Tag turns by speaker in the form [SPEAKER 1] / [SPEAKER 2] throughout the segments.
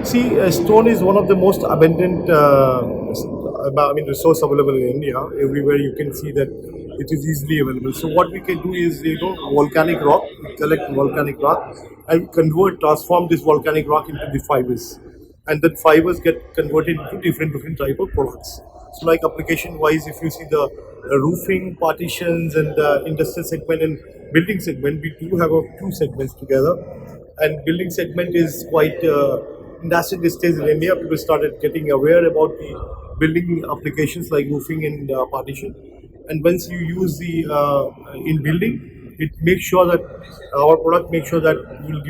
[SPEAKER 1] see, stone is one of the most abundant, resource available in India. Everywhere you can see that it is easily available. So what we can do is, volcanic rock, we collect volcanic rock, and transform this volcanic rock into the fibers, and then fibers get converted into different type of products. So, like application wise, if you see the roofing, partitions, and the industrial segment and building segment, we do have two segments together. And building segment is quite nascent stage in India. People started getting aware about the building applications like roofing and partition. And once you use the in building, it makes sure that our product makes sure that will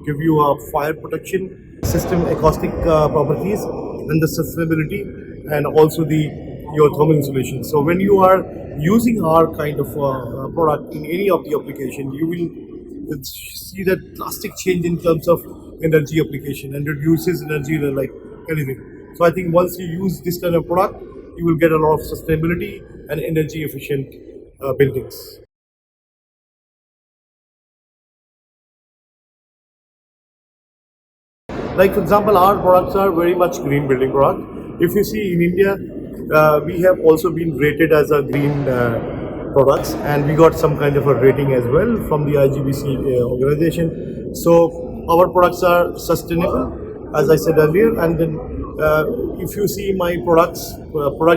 [SPEAKER 1] give you a fire protection system, acoustic properties, and the sustainability, and also the your thermal insulation. So when you are using our kind of product in any of the application, you will see that drastic change in terms of energy application and reduces energy like anything. So I think once you use this kind of product, you will get a lot of sustainability and energy efficient buildings. Like for example, our products are very much green building product. If you see in India, we have also been rated as a green products, and we got some kind of a rating as well from the IGBC organization. So our products are sustainable, as I said earlier. And then if you see my product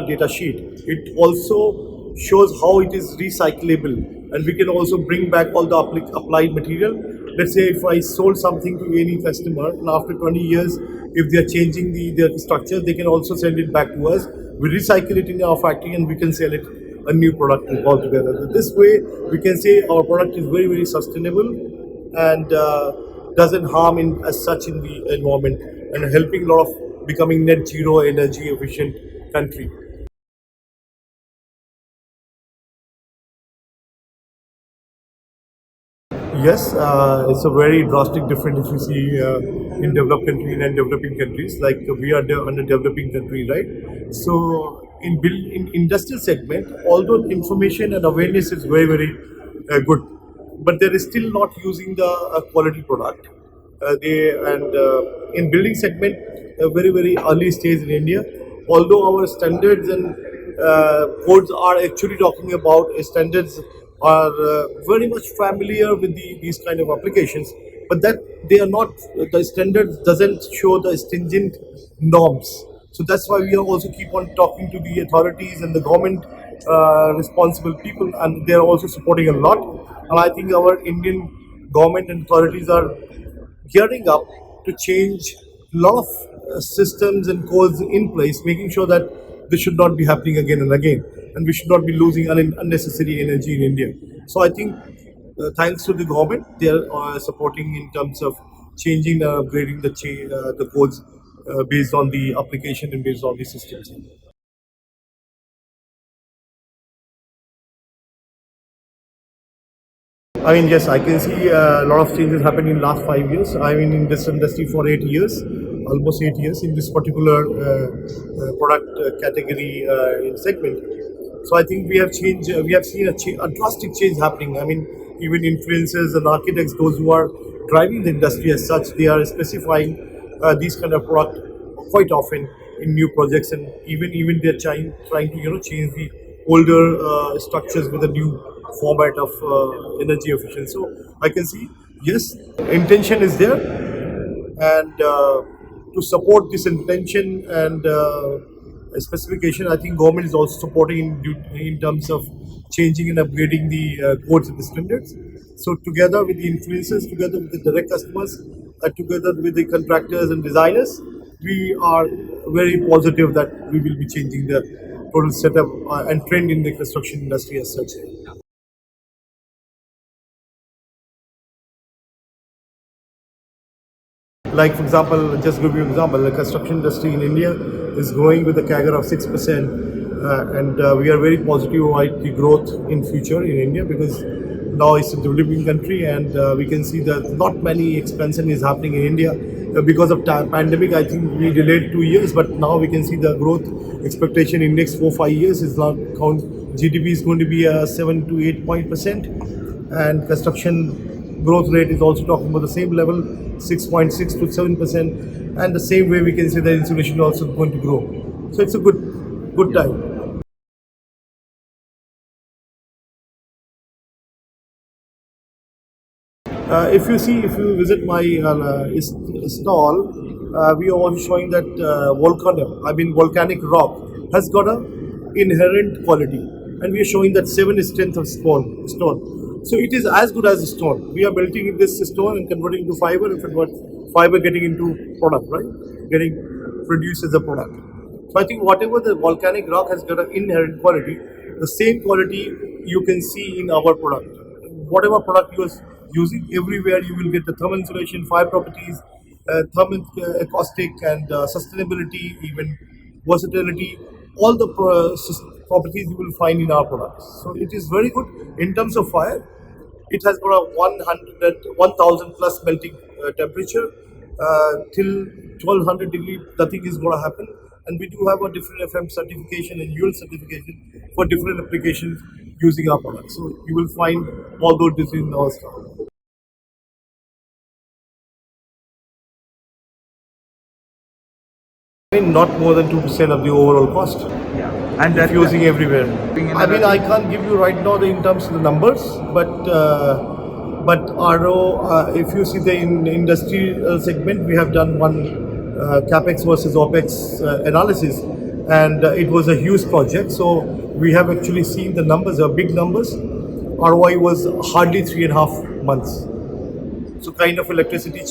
[SPEAKER 1] data sheet, it also shows how it is recyclable, and we can also bring back all the applied material. Let's say if I sold something to any customer, and after 20 years, if they are changing their structure, they can also send it back to us. We recycle it in our factory, and we can sell it a new product altogether. This way, we can say our product is very sustainable and doesn't harm as such in the environment, and helping a lot of becoming net zero energy efficient country. Yes, it's a very drastic difference if you see in developed countries and developing countries. Like we are under developing country, right? So in industrial segment, although information and awareness is very good, but they are still not using the quality product. They and In building segment, a very early stage in India. Although our standards and codes are actually talking about standards are very much familiar with these kind of applications, but that they are not, the standards doesn't show the stringent norms. So that's why we are also keep on talking to the authorities and the government responsible people, and they are also supporting a lot. And I think our Indian government and authorities are gearing up to change a lot of systems and codes in place, making sure that this should not be happening again and again, and we should not be losing unnecessary energy in India. So I think, thanks to the government, they are supporting in terms of changing and upgrading the codes based on the application and based on the systems. I mean, yes, I can see a lot of changes happening in last 5 years. I mean, in this industry for 8 years, almost 8 years in this particular product category in segment. So I think we have changed. We have seen a drastic change happening. I mean, even influencers and architects, those who are driving the industry as such, they are specifying these kind of product quite often in new projects, and even they're trying to change the older structures with a new format of energy efficiency. So I can see, yes, intention is there, and to support this intention and specification, I think government is also supporting in terms of changing and upgrading the codes and the standards. So together with the influencers, together with the direct customers, together with the contractors and designers, we are very positive that we will be changing the total setup and trend in the construction industry as such. Like for example, just give you an example, the construction industry in India is growing with a CAGR of 6%, and we are very positive about the growth in future in India, because now it's a developing country, and we can see that not many expansion is happening in India. Because of pandemic, I think we delayed 2 years, but now we can see the growth expectation in next 4-5 years is now count GDP is going to be 7 to 8%, and construction growth rate is also talking about the same level, 6.6 to 7%, and the same way we can say that insulation also going to grow. So it's a good time. If you visit my stall, we are also showing that volcanic rock has got a inherent quality, and we are showing that seven strength of stone. So it is as good as stone. We are melting this stone and converting into fiber, and convert fiber getting into product, right? Getting produced as a product. So I think whatever the volcanic rock has got an inherent quality, the same quality you can see in our product. Whatever product you are using, everywhere you will get the thermal insulation, fire properties, thermal acoustic, and sustainability, even versatility. All the properties you will find in our products. So it is very good in terms of fire. It has got a 1,000 plus melting temperature till 1200 degree. Nothing is going to happen, and we do have a different FM certification and UL certification for different applications using our products. So you will find all those diseases in our store. I mean, not more than 2% of the overall cost.
[SPEAKER 2] Yeah. And that
[SPEAKER 1] Diffusing everywhere.
[SPEAKER 2] being
[SPEAKER 1] I mean,
[SPEAKER 2] another
[SPEAKER 1] I can't give you right now the in terms of the numbers, but RO, if you see the industry segment, we have done one capex versus opex analysis, and it was a huge project. So we have actually seen the numbers are big numbers. ROI was hardly 3.5 months. So kind of electricity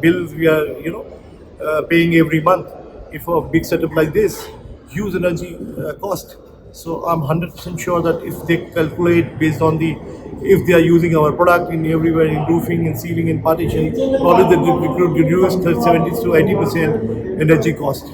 [SPEAKER 1] bills we are paying every month. If a big setup like this, huge energy cost. So I'm 100% sure that if they calculate based on the if they are using our product in everywhere in roofing and ceiling and partition, probably they could reduce 70 to 80% energy cost.